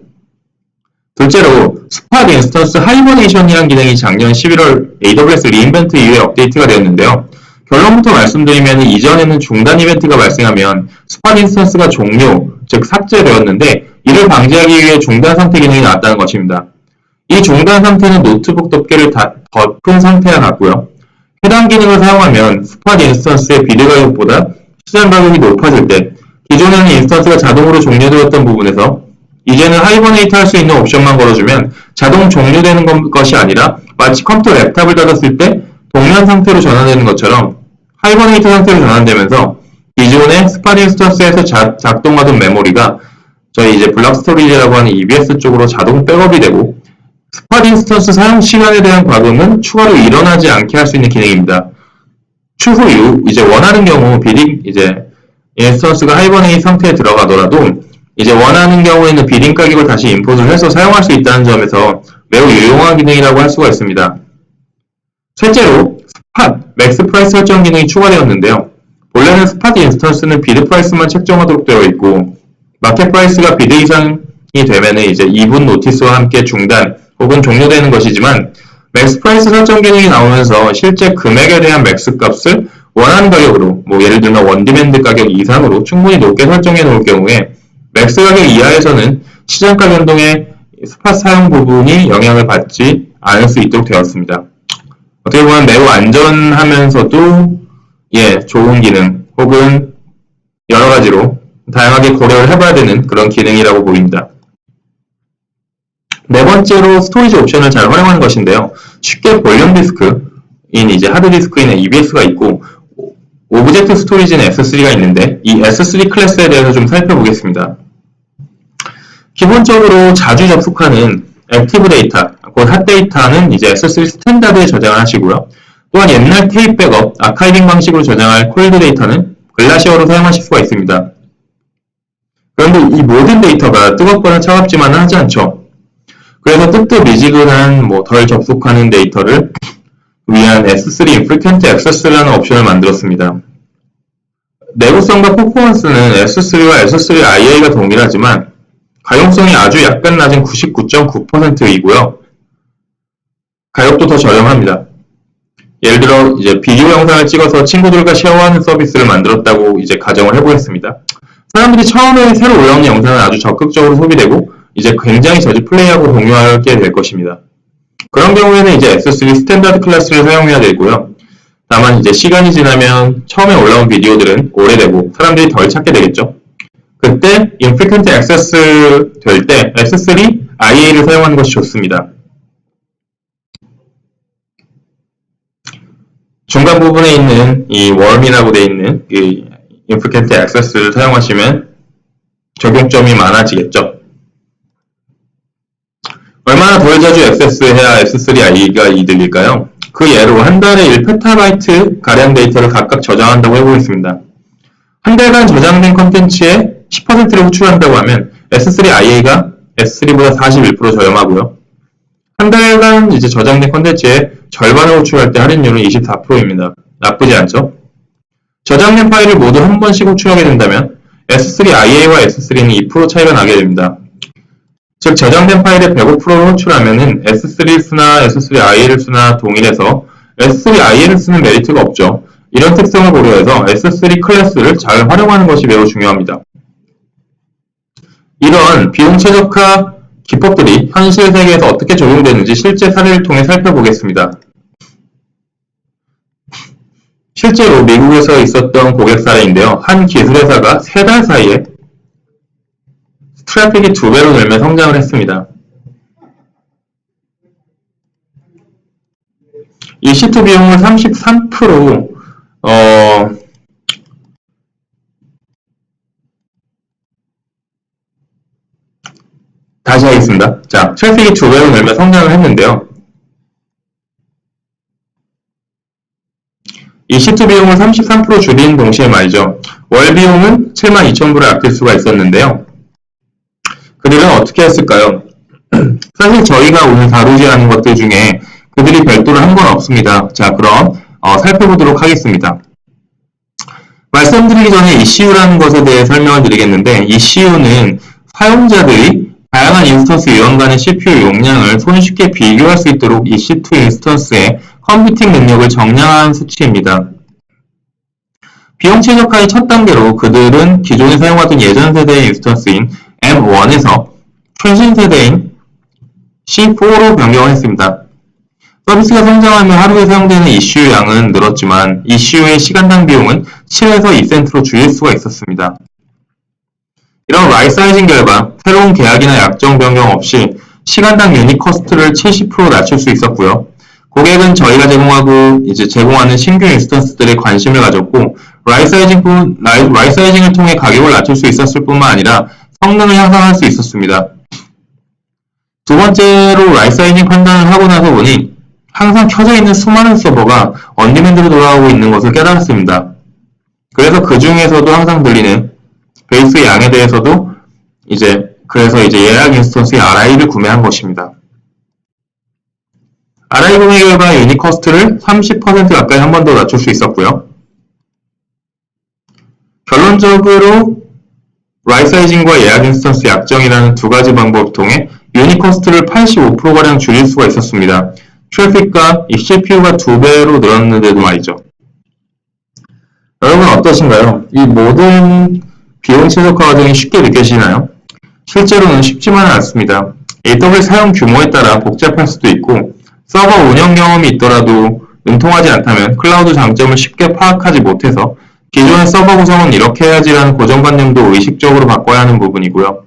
둘째로 스팟 인스턴스 하이버네이션이라는 기능이 작년 11월 AWS 리인벤트 이후에 업데이트가 되었는데요. 결론부터 말씀드리면 이전에는 중단 이벤트가 발생하면 스팟 인스턴스가 종료, 즉 삭제되었는데 이를 방지하기 위해 중단 상태 기능이 나왔다는 것입니다. 이 중단 상태는 노트북 덮개를 덮은 상태와 같고요. 해당 기능을 사용하면 스팟 인스턴스의 비드 가격보다 시장 가격이 높아질 때 기존에는 인스턴스가 자동으로 종료되었던 부분에서 이제는 하이버네이트 할 수 있는 옵션만 걸어주면 자동 종료되는 것이 아니라 마치 컴퓨터 랩탑을 닫았을 때 동면 상태로 전환되는 것처럼 하이버네이트 상태로 전환되면서 기존의 스팟 인스턴스에서 작동하던 메모리가 저희 이제 블락 스토리지라고 하는 EBS 쪽으로 자동 백업이 되고 스팟 인스턴스 사용 시간에 대한 과금은 추가로 일어나지 않게 할 수 있는 기능입니다. 추후 이제 원하는 경우 비딩 이제 인스턴스가 하이버네이트 상태에 들어가더라도 이제 원하는 경우에는 비딩 가격을 다시 임포트를 해서 사용할 수 있다는 점에서 매우 유용한 기능이라고 할 수가 있습니다. 셋째로 스팟 맥스 프라이스 설정 기능이 추가되었는데요. 원래는 스팟 인스턴스는 비드 프라이스만 책정하도록 되어 있고 마켓 프라이스가 비드 이상이 되면 이제 2분 노티스와 함께 중단 혹은 종료되는 것이지만 맥스 프라이스 설정 기능이 나오면서 실제 금액에 대한 맥스 값을 원하는 가격으로 예를 들면 원디맨드 가격 이상으로 충분히 높게 설정해 놓을 경우에 맥스 가격 이하에서는 시장가 변동의 스팟 사용 부분이 영향을 받지 않을 수 있도록 되었습니다. 어떻게 보면 매우 안전하면서도 좋은 기능 혹은 여러 가지로 다양하게 고려를 해봐야 되는 그런 기능이라고 보입니다. 네 번째로 스토리지 옵션을 잘 활용하는 것인데요. 쉽게 볼륨 디스크인 이제 하드 디스크에는 EBS가 있고 오브젝트 스토리지는 S3가 있는데 이 S3 클래스에 대해서 좀 살펴보겠습니다. 기본적으로 자주 접속하는 액티브 데이터, 곧 핫 데이터는 이제 S3 스탠다드에 저장을 하시고요. 또한 옛날 테이프 백업, 아카이빙 방식으로 저장할 콜드 데이터는 글라시어로 사용하실 수가 있습니다. 그런데 이 모든 데이터가 뜨겁거나 차갑지만은 하지 않죠. 그래서 뜨뜻미지근한 덜 접속하는 데이터를 위한 S3 Infrequent Access라는 옵션을 만들었습니다. 내구성과 퍼포먼스는 S3와 S3IA가 동일하지만 가용성이 아주 약간 낮은 99.9%이고요. 가격도 더 저렴합니다. 예를 들어 이제 비디오 영상을 찍어서 친구들과 쉐어하는 서비스를 만들었다고 이제 가정을 해보겠습니다. 사람들이 처음에 새로 올라오는 영상은 아주 적극적으로 소비되고 이제 굉장히 자주 플레이하고 공유하게 될 것입니다. 그런 경우에는 이제 S3 스탠다드 클래스를 사용해야 되고요. 다만 이제 시간이 지나면 처음에 올라온 비디오들은 오래되고 사람들이 덜 찾게 되겠죠. 그때 Infrequent Access 될 때 S3 IA를 사용하는 것이 좋습니다. 중간 부분에 있는 이 Worm이라고 되어 있는 이 Infrequent Access를 사용하시면 적용점이 많아지겠죠. 얼마나 덜 자주 액세스해야 S3IA가 이득일까요? 그 예로 한 달에 1PB 가량 데이터를 각각 저장한다고 해보겠습니다. 한 달간 저장된 컨텐츠의 10%를 호출한다고 하면 S3IA가 S3보다 41% 저렴하고요. 한 달간 이제 저장된 컨텐츠의 절반을 호출할 때 할인율은 24%입니다. 나쁘지 않죠? 저장된 파일을 모두 한 번씩 호출하게 된다면 S3IA와 S3는 2% 차이가 나게 됩니다. 즉 저장된 파일의 105%를 호출하면 S3를 쓰나 S3IA를 쓰나 동일해서 S3IA를 쓰는 메리트가 없죠. 이런 특성을 고려해서 S3 클래스를 잘 활용하는 것이 매우 중요합니다. 이런 비용 최적화 기법들이 현실 세계에서 어떻게 적용되는지 실제 사례를 통해 살펴보겠습니다. 실제로 미국에서 있었던 고객 사례인데요. 한 기술회사가 3달 사이에 트래픽이 2배로 늘며 성장을 했습니다. EC2 비용을 33% 다시 하겠습니다. 자, 트래픽이 2배로 늘며 성장을 했는데요. EC2 비용을 33% 줄인 동시에 말이죠. 월 비용은 72,000불을 아낄 수가 있었는데요. 그들은 어떻게 했을까요? 사실 저희가 오늘 다루지 않은 것들 중에 그들이 별도로 한 건 없습니다. 자, 그럼 살펴보도록 하겠습니다. 말씀드리기 전에 ECU라는 것에 대해 설명을 드리겠는데 ECU는 사용자들이 다양한 인스턴스 유형 간의 CPU 용량을 손쉽게 비교할 수 있도록 EC2 인스턴스의 컴퓨팅 능력을 정량한 수치입니다. 비용 최적화의 첫 단계로 그들은 기존에 사용하던 예전 세대의 인스턴스인 M1에서 최신 세대인 C4로 변경을 했습니다. 서비스가 성장하며 하루에 사용되는 ECU 양은 늘었지만 ECU의 시간당 비용은 7에서 2센트로 줄일 수가 있었습니다. 이런 라이사이징 결과 새로운 계약이나 약정 변경 없이 시간당 유닛 커스트를 70% 낮출 수 있었고요. 고객은 저희가 제공하는 신규 인스턴스들에 관심을 가졌고 라이사이징을 통해 가격을 낮출 수 있었을 뿐만 아니라 성능을 향상할 수 있었습니다. 두 번째로 라이사이징 판단을 하고 나서 보니 항상 켜져 있는 수많은 서버가 언디맨드로 돌아오고 있는 것을 깨달았습니다. 그래서 그 중에서도 항상 들리는 베이스 양에 대해서도 그래서 예약 인스턴스의 RI를 구매한 것입니다. RI 구매 결과 유닛 커스트를 30% 가까이 한 번 더 낮출 수 있었고요. 결론적으로 라이사이징과 예약 인스턴스 약정이라는 두 가지 방법을 통해 유닛 커스트를 85%가량 줄일 수가 있었습니다. 트래픽과 이 CPU가 2배로 늘었는데도 말이죠. 여러분 어떠신가요? 이 모든 비용 최적화 과정이 쉽게 느껴지나요? 실제로는 쉽지만은 않습니다. AWS 사용 규모에 따라 복잡할 수도 있고 서버 운영 경험이 있더라도 능통하지 않다면 클라우드 장점을 쉽게 파악하지 못해서 기존의 서버 구성은 이렇게 해야지라는 고정관념도 의식적으로 바꿔야 하는 부분이고요.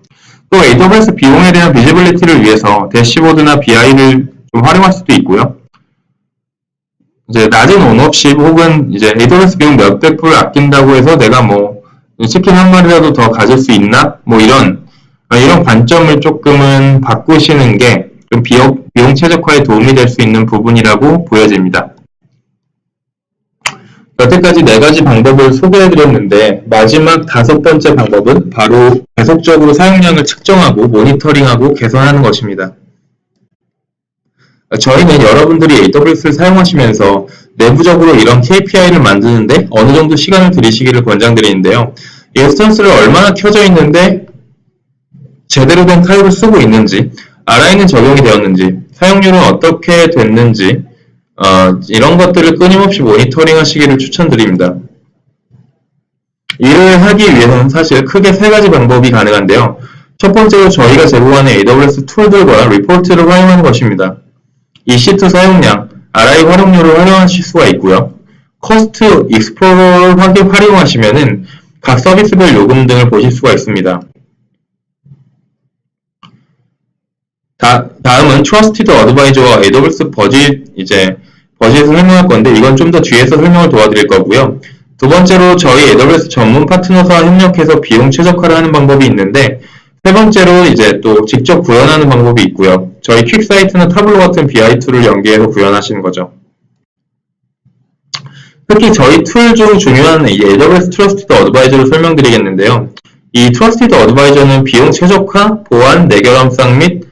또 AWS 비용에 대한 비지빌리티를 위해서 대시보드나 BI를 좀 활용할 수도 있고요. 이제 낮은 온업십 혹은 이제 AWS 비용 몇백 불 아낀다고 해서 내가 뭐 치킨 한 마리라도 더 가질 수 있나? 뭐 이런 관점을 조금은 바꾸시는 게 좀 비용 최적화에 도움이 될 수 있는 부분이라고 보여집니다. 여태까지 4가지 방법을 소개해드렸는데 마지막 5번째 방법은 바로 계속적으로 사용량을 측정하고 모니터링하고 개선하는 것입니다. 저희는 여러분들이 AWS를 사용하시면서 내부적으로 이런 KPI를 만드는데 어느 정도 시간을 들이시기를 권장드리는데요. 인스턴스를 얼마나 켜져 있는데 제대로 된 타입을 쓰고 있는지, RI는 적용이 되었는지, 사용률은 어떻게 됐는지 이런 것들을 끊임없이 모니터링 하시기를 추천드립니다. 이를 하기 위해서는 사실 크게 3가지 방법이 가능한데요. 첫 번째로 저희가 제공하는 AWS 툴들과 리포트를 활용하는 것입니다. EC2 사용량, RI 활용률을 활용하실 수가 있고요. 커스트 익스플로러를 활용하시면은 각 서비스별 요금 등을 보실 수가 있습니다. 다음은 Trusted Advisor와 AWS 버짓을 설명할 건데 이건 좀 더 뒤에서 설명을 도와드릴 거고요. 두 번째로 저희 AWS 전문 파트너사와 협력해서 비용 최적화를 하는 방법이 있는데 세 번째로 이제 또 직접 구현하는 방법이 있고요. 저희 퀵사이트나 타블로 같은 BI 툴을 연계해서 구현하시는 거죠. 특히 저희 툴 중 중요한 이 AWS Trusted Advisor를 설명드리겠는데요. 이 Trusted Advisor는 비용 최적화, 보안, 내결함상 및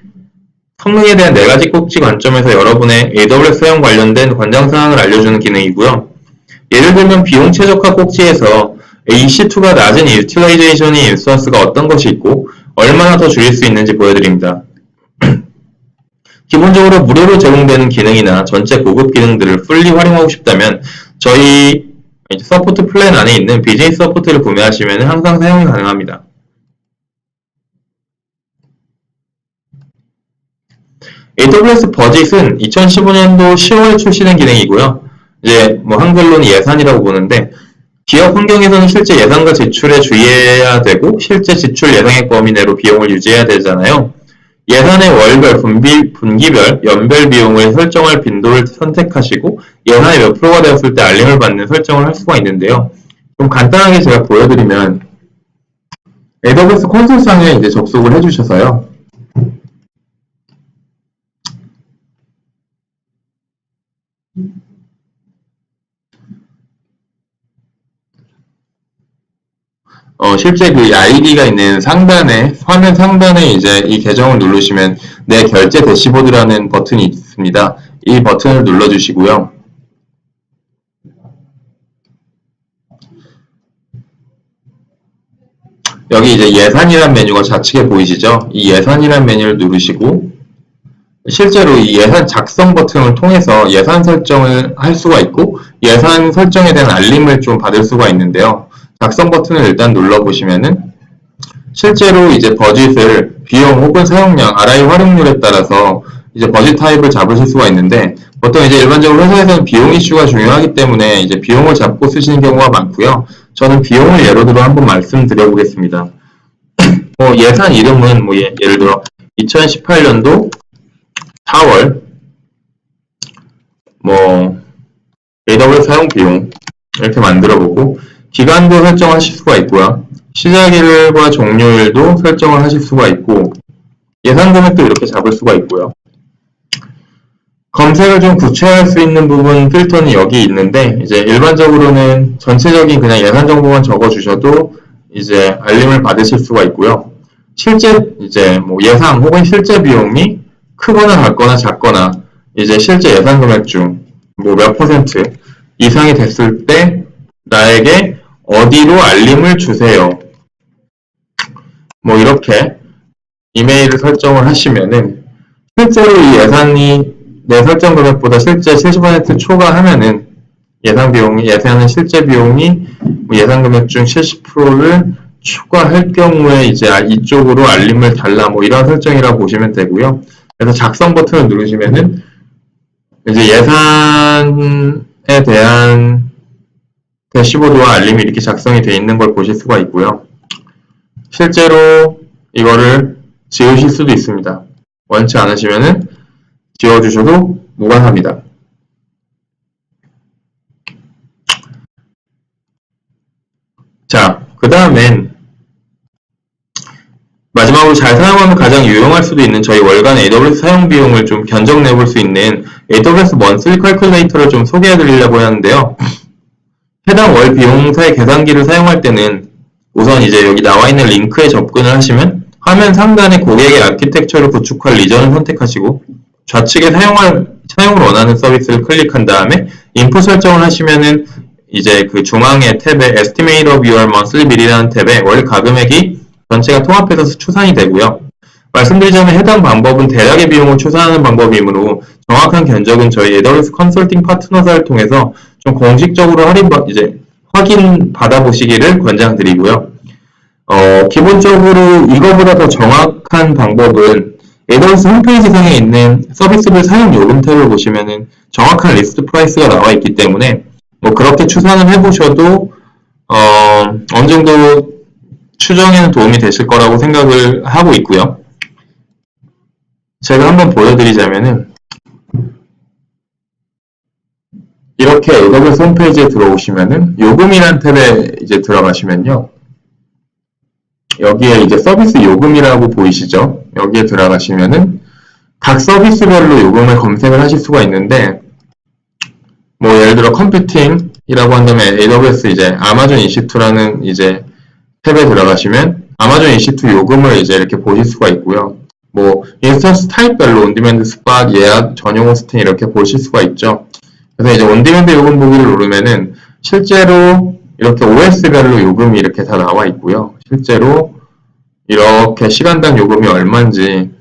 성능에 대한 4가지 꼭지 관점에서 여러분의 AWS 사용 관련된 권장사항을 알려주는 기능이고요. 예를 들면 비용 최적화 꼭지에서 EC2가 낮은 유틸라이제이션의 인스턴스가 어떤 것이 있고 얼마나 더 줄일 수 있는지 보여드립니다. 기본적으로 무료로 제공되는 기능이나 전체 고급 기능들을 풀리 활용하고 싶다면 저희 서포트 플랜 안에 있는 비즈니스 서포트를 구매하시면 항상 사용이 가능합니다. AWS 버짓은 2015년도 10월에 출시된 기능이고요. 이제 뭐 한글로는 예산이라고 보는데 기업 환경에서는 실제 예산과 지출에 주의해야 되고 실제 지출 예상액 범위 내로 비용을 유지해야 되잖아요. 예산의 월별, 분기별, 연별 비용을 설정할 빈도를 선택하시고 예산이 몇 프로가 되었을 때 알림을 받는 설정을 할 수가 있는데요. 좀 간단하게 제가 보여드리면 AWS 콘솔상에 이제 접속을 해주셔서요. 실제 그 아이디가 있는 상단에, 화면 상단에 이제 이 계정을 누르시면 내 결제 대시보드라는 버튼이 있습니다. 이 버튼을 눌러주시고요. 여기 이제 예산이란 메뉴가 좌측에 보이시죠? 이 예산이란 메뉴를 누르시고 실제로 이 예산 작성 버튼을 통해서 예산 설정을 할 수가 있고 예산 설정에 대한 알림을 좀 받을 수가 있는데요. 작성 버튼을 일단 눌러보시면은 실제로 이제 버짓을 비용 혹은 사용량, RI 활용률에 따라서 이제 버짓 타입을 잡으실 수가 있는데 보통 이제 일반적으로 회사에서는 비용 이슈가 중요하기 때문에 이제 비용을 잡고 쓰시는 경우가 많고요. 저는 비용을 예로 들어 한번 말씀드려 보겠습니다. 예산 이름은 예를 들어 2018년도 4월 AWS 사용 비용 이렇게 만들어 보고 기간도 설정하실 수가 있고요. 시작일과 종료일도 설정을 하실 수가 있고 예산 금액도 이렇게 잡을 수가 있고요. 검색을 좀 구체화할 수 있는 부분 필터는 여기 있는데 이제 일반적으로는 전체적인 그냥 예산 정보만 적어 주셔도 이제 알림을 받으실 수가 있고요. 실제 이제 예상 혹은 실제 비용이 크거나 같거나 작거나 이제 실제 예산 금액 중 몇 퍼센트 이상이 됐을 때 나에게 어디로 알림을 주세요. 이렇게 이메일을 설정을 하시면은 실제로 이 예산이 내 설정 금액보다 실제 70% 초과하면은 예산은 실제 비용이 예산 금액 중 70%를 추가할 경우에 이제 이쪽으로 알림을 달라 이런 설정이라고 보시면 되고요. 그래서 작성 버튼을 누르시면은 이제 예산에 대한 대시보드와 알림이 이렇게 작성이 되어 있는 걸 보실 수가 있고요. 실제로 이거를 지우실 수도 있습니다. 원치 않으시면은 지워주셔도 무관합니다. 자, 그 다음엔 마지막으로 잘 사용하면 가장 유용할 수도 있는 저희 월간 AWS 사용 비용을 좀 견적내 볼 수 있는 AWS 먼슬리 컬큘레이터를 좀 소개해 드리려고 하는데요. 해당 월 비용사의 계산기를 사용할 때는 우선 이제 여기 나와 있는 링크에 접근을 하시면 화면 상단에 고객의 아키텍처를 구축할 리전을 선택하시고 좌측에 사용을 원하는 서비스를 클릭한 다음에 인풋 설정을 하시면은 이제 그 중앙의 탭에 Estimate of your monthly bill이라는 탭에 월 가금액이 전체가 통합해서 추산이 되고요. 말씀드리자면 해당 방법은 대략의 비용을 추산하는 방법이므로 정확한 견적은 저희 AWS 컨설팅 파트너사를 통해서 좀 공식적으로 확인 받아보시기를 권장드리고요. 기본적으로 이거보다 더 정확한 방법은 AWS 홈페이지 상에 있는 서비스별 사용 요금 탭을 보시면은 정확한 리스트 프라이스가 나와 있기 때문에 뭐 그렇게 추산을 해보셔도 어느 정도 추정에는 도움이 되실 거라고 생각을 하고 있고요. 제가 한번 보여드리자면은 이렇게 AWS 홈페이지에 들어오시면은 요금이란 탭에 이제 들어가시면요. 여기에 이제 서비스 요금이라고 보이시죠? 여기에 들어가시면은 각 서비스별로 요금을 검색을 하실 수가 있는데 뭐 예를 들어 컴퓨팅이라고 한다면 AWS 이제 아마존 EC2라는 이제 탭에 들어가시면 아마존 EC2 요금을 이제 이렇게 보실 수가 있고요. 뭐 인스턴스 타입별로 온디맨드 스팟 예약 전용 호스팅 이렇게 보실 수가 있죠. 그래서 이제 온디맨드 요금 보기를 누르면은 실제로 이렇게 OS별로 요금이 이렇게 다 나와 있고요. 실제로 이렇게 시간당 요금이 얼마인지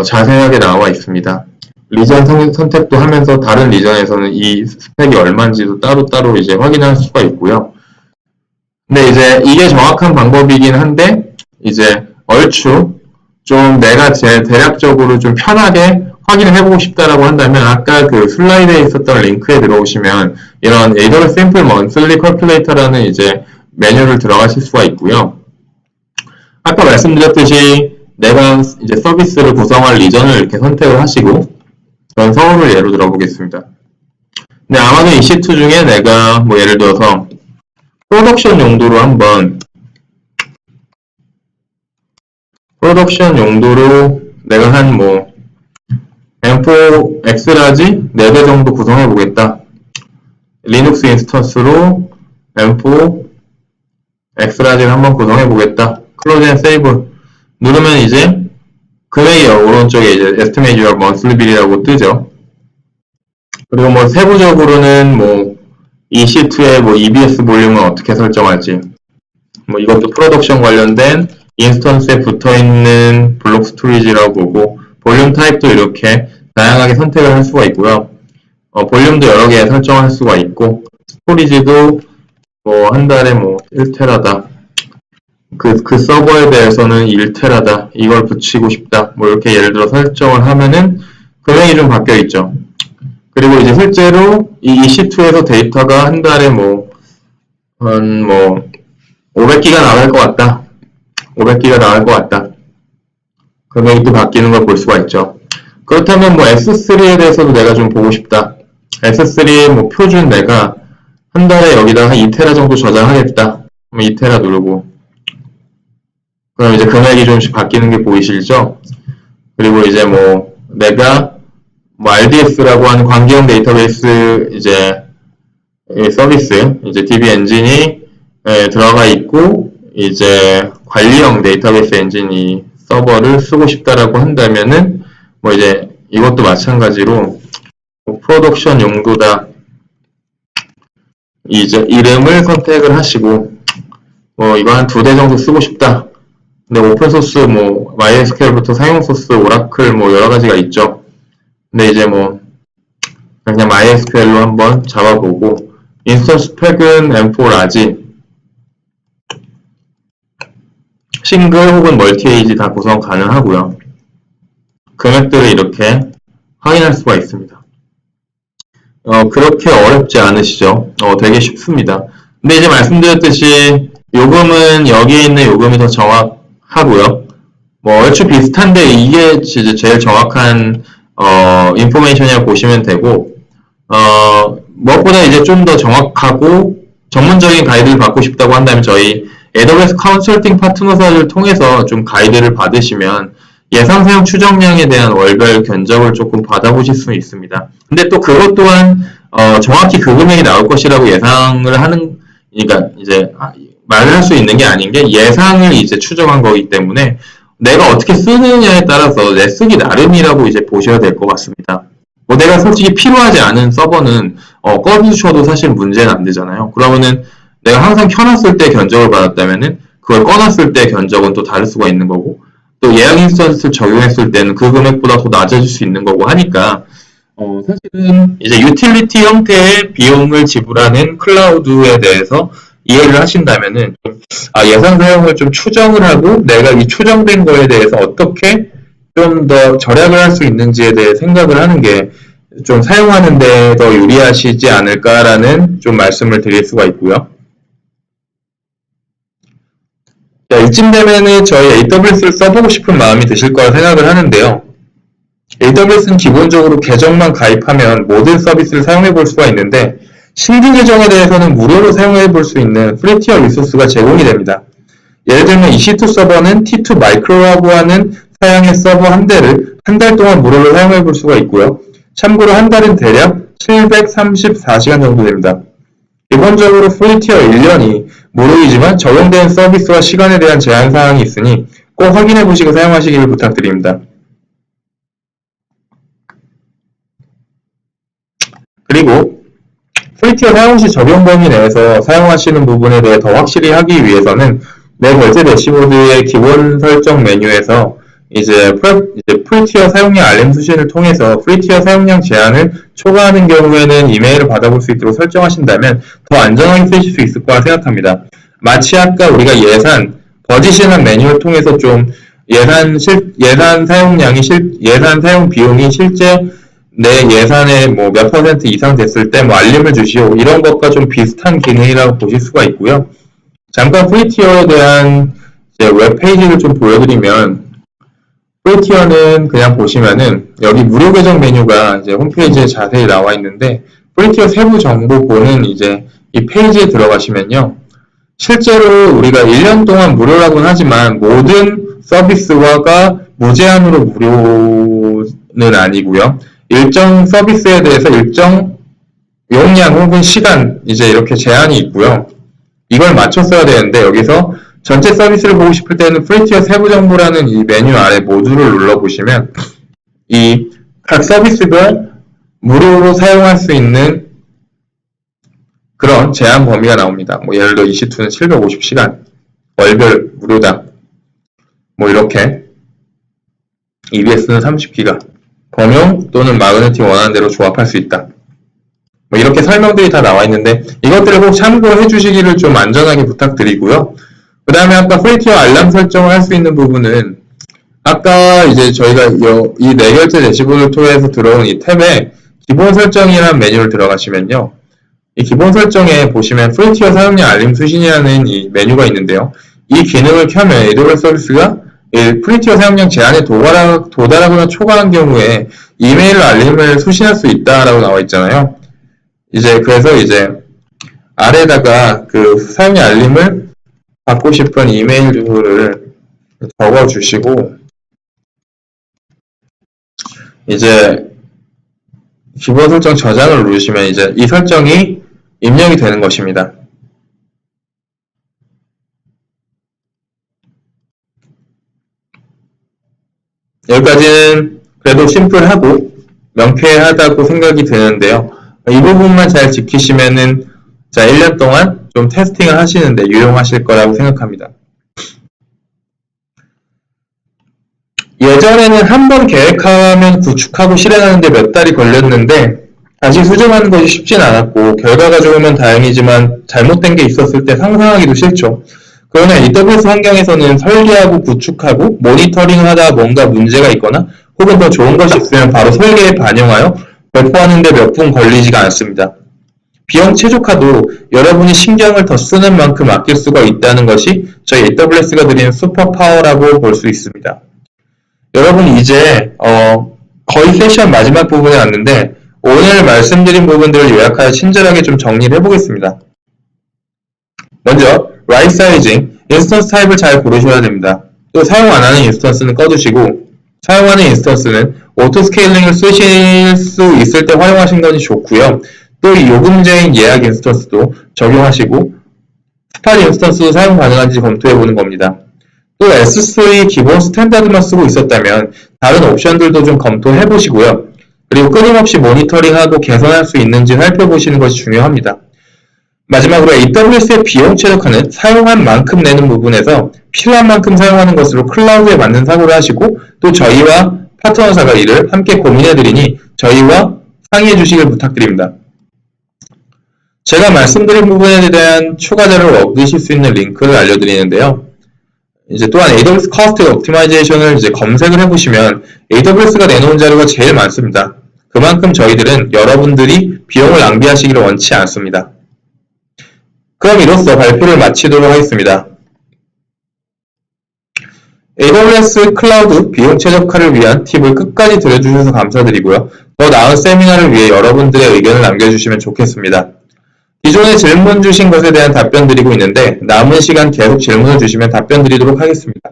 자세하게 나와 있습니다. 리전 선택도 하면서 다른 리전에서는 이 스펙이 얼마인지도 따로따로 이제 확인할 수가 있고요. 근데 이제 이게 정확한 방법이긴 한데 이제 얼추 좀 내가 대략적으로 좀 편하게 확인을 해보고 싶다라고 한다면 아까 그 슬라이드에 있었던 링크에 들어오시면 이런 AWS Simple Monthly Calculator라는 이제 메뉴를 들어가실 수가 있고요. 아까 말씀드렸듯이 내가 이제 서비스를 구성할 리전을 이렇게 선택을 하시고 그런 서울을 예로 들어보겠습니다. 근데 아마존 EC2 중에 내가 뭐 예를 들어서 프로덕션 용도로 내가 한 뭐 M4 X라지 4대 정도 구성해 보겠다. 리눅스 인스턴스로 M4 X라지를 한번 구성해 보겠다. 클로즈 앤 세이브 누르면 이제 금액이 오른쪽에 이제 Estimate your monthly bill이라고 뜨죠. 그리고 뭐 세부적으로는 뭐 EC2의 뭐 EBS 볼륨을 어떻게 설정할지 뭐 이것도 프로덕션 관련된 인스턴스에 붙어있는 블록 스토리지라고 보고 볼륨 타입도 이렇게 다양하게 선택을 할 수가 있고요. 볼륨도 여러 개 설정할 수가 있고 스토리지도 뭐 한 달에 뭐 1테라다 그 서버에 대해서는 1테라다 이걸 붙이고 싶다 뭐 이렇게 예를 들어 설정을 하면은 금액이 좀 바뀌어 있죠. 그리고 이제 실제로 이 EC2에서 데이터가 한 달에 뭐 500기가 나갈 것 같다. 500기가 나갈 것 같다. 금액이 또 바뀌는 걸 볼 수가 있죠. 그렇다면 뭐 S3에 대해서도 내가 좀 보고 싶다. S3의 뭐 표준 내가 한 달에 여기다가 2테라 정도 저장하겠다. 그럼 2테라 누르고 그럼 이제 금액이 좀씩 바뀌는 게 보이시죠? 그리고 이제 뭐 내가 뭐 RDS라고 하는 관계형 데이터베이스 이제 서비스 이제 DB 엔진이 들어가 있고 이제 관리형 데이터베이스 엔진이 서버를 쓰고 싶다라고 한다면은 뭐 이제 이것도 마찬가지로 뭐 프로덕션 용도다 이제 이름을 선택을 하시고 뭐 이거 한 2대 정도 쓰고 싶다. 근데 오픈소스 뭐 MySQL부터 사용소스 오라클 뭐 여러 가지가 있죠. 근데 이제 뭐 그냥 MySQL로 한번 잡아보고 인스턴스 스펙은 M4 라지 싱글 혹은 멀티에이지 다 구성 가능하고요. 금액들을 이렇게 확인할 수가 있습니다. 그렇게 어렵지 않으시죠? 되게 쉽습니다. 근데 이제 말씀드렸듯이 요금은 여기에 있는 요금이 더 정확하고요. 뭐 얼추 비슷한데 이게 이제 제일 정확한 인포메이션이라고 보시면 되고 무엇보다 이제 좀 더 정확하고 전문적인 가이드를 받고 싶다고 한다면 저희 AWS 컨설팅 파트너사를 통해서 좀 가이드를 받으시면 예상 사용 추정량에 대한 월별 견적을 조금 받아보실 수 있습니다. 근데 또 그것 또한 정확히 그 금액이 나올 것이라고 예상을 하는, 그러니까 이제 말을 할 수 있는 게 아닌 게 예상을 이제 추정한 거기 때문에 내가 어떻게 쓰느냐에 따라서 내 쓰기 나름이라고 이제 보셔야 될 것 같습니다. 뭐 내가 솔직히 필요하지 않은 서버는 꺼두셔도 사실 문제는 안 되잖아요. 그러면은 내가 항상 켜놨을 때 견적을 받았다면은 그걸 꺼놨을 때 견적은 또 다를 수가 있는 거고, 또 예약 인스턴스를 적용했을 때는 그 금액보다 더 낮아질 수 있는 거고 하니까 사실은 이제 유틸리티 형태의 비용을 지불하는 클라우드에 대해서 이해를 하신다면은 예산 사용을 좀 추정을 하고 내가 이 추정된 거에 대해서 어떻게 좀 더 절약을 할 수 있는지에 대해 생각을 하는 게 좀 사용하는 데 더 유리하시지 않을까라는 좀 말씀을 드릴 수가 있고요. 자, 이쯤 되면은 저희 AWS를 써보고 싶은 마음이 드실 거라 생각을 하는데요. AWS는 기본적으로 계정만 가입하면 모든 서비스를 사용해 볼 수가 있는데 신규 계정에 대해서는 무료로 사용해 볼 수 있는 프리티어 리소스가 제공이 됩니다. 예를 들면 EC2 서버는 T2 마이크로라고 하는 사양의 서버 한 대를 한 달 동안 무료로 사용해 볼 수가 있고요. 참고로 한 달은 대략 734시간 정도 됩니다. 기본적으로 프리티어 1년이 무료이지만 적용된 서비스와 시간에 대한 제한 사항이 있으니 꼭 확인해 보시고 사용하시기를 부탁드립니다. 그리고 프리티어 사용 시 적용 범위 내에서 사용하시는 부분에 대해 더 확실히 하기 위해서는 내 결제 대시보드의 기본 설정 메뉴에서 이제 프리티어 사용량 알림 수신을 통해서 프리티어 사용량 제한을 초과하는 경우에는 이메일을 받아볼 수 있도록 설정하신다면 더 안전하게 쓰실 수 있을 거라 생각합니다. 마치 아까 우리가 버짓이라는 메뉴를 통해서 좀 예산 사용 비용이 실제 내 예산의 뭐 몇 % 이상 됐을 때 뭐 알림을 주시오, 이런 것과 좀 비슷한 기능이라고 보실 수가 있고요. 잠깐 프리티어에 대한 이제 웹페이지를 좀 보여드리면, 프리티어는 그냥 보시면은 여기 무료 계정 메뉴가 이제 홈페이지에 자세히 나와 있는데, 프리티어 세부 정보본은 이제 이 페이지에 들어가시면요, 실제로 우리가 1년 동안 무료라고는 하지만 모든 서비스가 무제한으로 무료는 아니고요. 일정 서비스에 대해서 일정 용량 혹은 시간 이제 이렇게 제한이 있고요. 이걸 맞춰 써야 되는데, 여기서 전체 서비스를 보고 싶을 때는 프리티어 세부 정보라는 이 메뉴 아래 모두를 눌러보시면 이 각 서비스별 무료로 사용할 수 있는 그런 제한 범위가 나옵니다. 뭐 예를 들어 EC2는 750시간, 월별 무료다. 뭐 이렇게 EBS는 30기가, 검용 또는 마그네틱 원하는 대로 조합할 수 있다. 뭐 이렇게 설명들이 다 나와 있는데 이것들을 꼭 참고해 주시기를 좀 안전하게 부탁드리고요. 그 다음에 아까 프리티어 알람 설정을 할 수 있는 부분은 아까 이제 저희가 이 내결제 대시보드를 통해서 들어온 이 탭에 기본 설정이라는 메뉴를 들어가시면요. 이 기본 설정에 보시면 프리티어 사용량 알림 수신이라는 이 메뉴가 있는데요. 이 기능을 켜면 AWS 서비스가 프리티어 사용량 제한에 도달하거나 초과한 경우에 이메일 알림을 수신할 수 있다라고 나와 있잖아요. 그래서 아래다가 그 사용량 알림을 받고 싶은 이메일 주소를 적어 주시고 기본 설정 저장을 누르시면 이 설정이 입력이 되는 것입니다. 여기까지는 그래도 심플하고 명쾌하다고 생각이 드는데요. 이 부분만 잘 지키시면은 1년 동안 좀 테스팅을 하시는데 유용하실 거라고 생각합니다. 예전에는 한번 계획하면 구축하고 실행하는데 몇 달이 걸렸는데 다시 수정하는 것이 쉽진 않았고 결과가 좋으면 다행이지만 잘못된 게 있었을 때 상상하기도 싫죠. 그러나 AWS 환경에서는 설계하고 구축하고 모니터링을 하다가 뭔가 문제가 있거나 혹은 더 좋은 것이 있으면 바로 설계에 반영하여 배포하는데 몇 분 걸리지가 않습니다. 비용 최적화도 여러분이 신경을 더 쓰는 만큼 아낄 수가 있다는 것이 저희 AWS가 드리는 슈퍼파워라고 볼 수 있습니다. 여러분 이제 거의 세션 마지막 부분에 왔는데 오늘 말씀드린 부분들을 요약하여 친절하게 좀 정리를 해보겠습니다. 먼저 right sizing, 인스턴스 타입을 잘 고르셔야 됩니다. 또 사용 안 하는 인스턴스는 꺼두시고 사용하는 인스턴스는 오토 스케일링을 쓰실 수 있을 때 활용하시는 것이 좋고요. 또 이 요금제인 예약 인스턴스도 적용하시고 스팟 인스턴스도 사용 가능한지 검토해보는 겁니다. 또 S3 기본 스탠다드만 쓰고 있었다면 다른 옵션들도 좀 검토해보시고요. 그리고 끊임없이 모니터링하고 개선할 수 있는지 살펴보시는 것이 중요합니다. 마지막으로 AWS의 비용 최적화는 사용한 만큼 내는 부분에서 필요한 만큼 사용하는 것으로 클라우드에 맞는 사고를 하시고 또 저희와 파트너사가 이를 함께 고민해드리니 저희와 상의해 주시길 부탁드립니다. 제가 말씀드린 부분에 대한 추가 자료를 얻으실 수 있는 링크를 알려드리는데요. 이제 또한 AWS Cost Optimization을 이제 검색을 해보시면 AWS가 내놓은 자료가 제일 많습니다. 그만큼 저희들은 여러분들이 비용을 낭비하시기를 원치 않습니다. 그럼 이로써 발표를 마치도록 하겠습니다. AWS 클라우드 비용 최적화를 위한 팁을 끝까지 들어주셔서 감사드리고요. 더 나은 세미나를 위해 여러분들의 의견을 남겨주시면 좋겠습니다. 기존에 질문 주신 것에 대한 답변 드리고 있는데 남은 시간 계속 질문을 주시면 답변 드리도록 하겠습니다.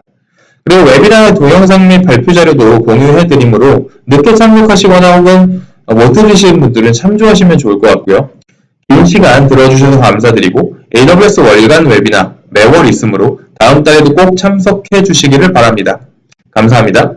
그리고 웨비나의 동영상 및 발표 자료도 공유해드리므로 늦게 참석하시거나 혹은 못 들으시는 분들은 참조하시면 좋을 것 같고요. 긴 시간 들어주셔서 감사드리고 AWS 월간 웨비나 매월 있으므로 다음 달에도 꼭 참석해 주시기를 바랍니다. 감사합니다.